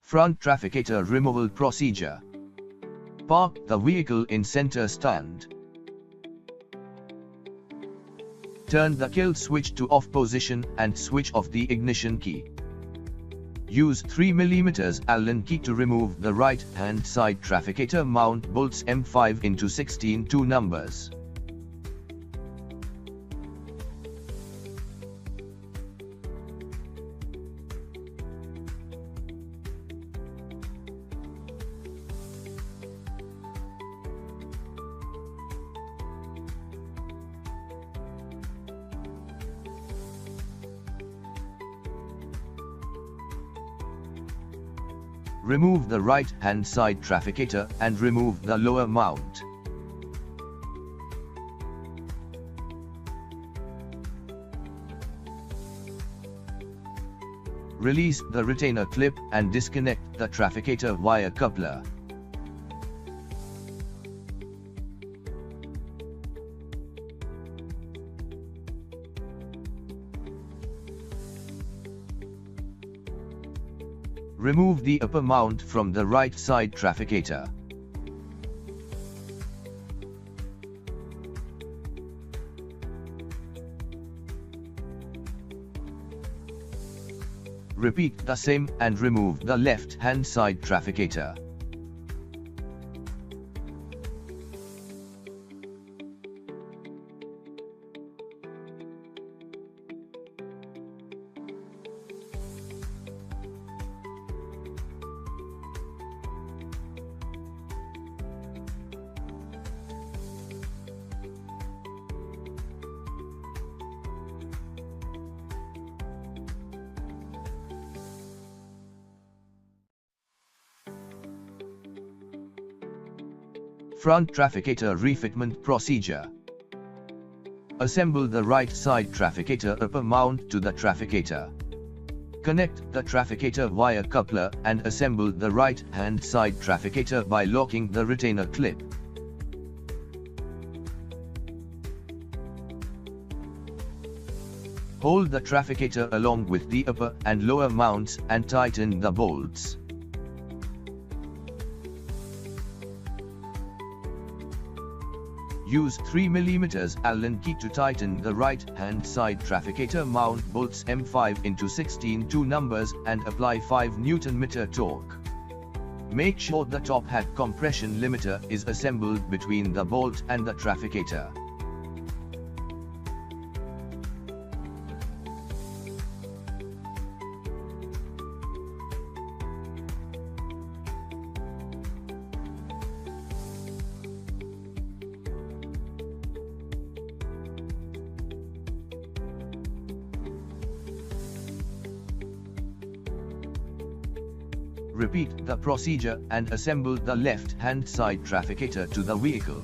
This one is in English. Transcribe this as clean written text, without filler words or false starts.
Front trafficator removal procedure. Park the vehicle in center stand. Turn the kill switch to off position and switch off the ignition key. Use 3mm Allen key to remove the right-hand side trafficator mount bolts M5 into 16 two numbers. Remove the right-hand side trafficator and remove the lower mount. Release the retainer clip and disconnect the trafficator wire coupler. Remove the upper mount from the right side trafficator. Repeat the same and remove the left-hand side trafficator. Front trafficator refitment procedure. Assemble the right side trafficator upper mount to the trafficator. Connect the trafficator wire coupler and assemble the right-hand side trafficator by locking the retainer clip. Hold the trafficator along with the upper and lower mounts and tighten the bolts. Use 3mm Allen key to tighten the right-hand side trafficator mount bolts M5 into 16 two numbers and apply 5 Nm torque. Make sure the top hat compression limiter is assembled between the bolt and the trafficator. Repeat the procedure and assemble the left-hand side trafficator to the vehicle.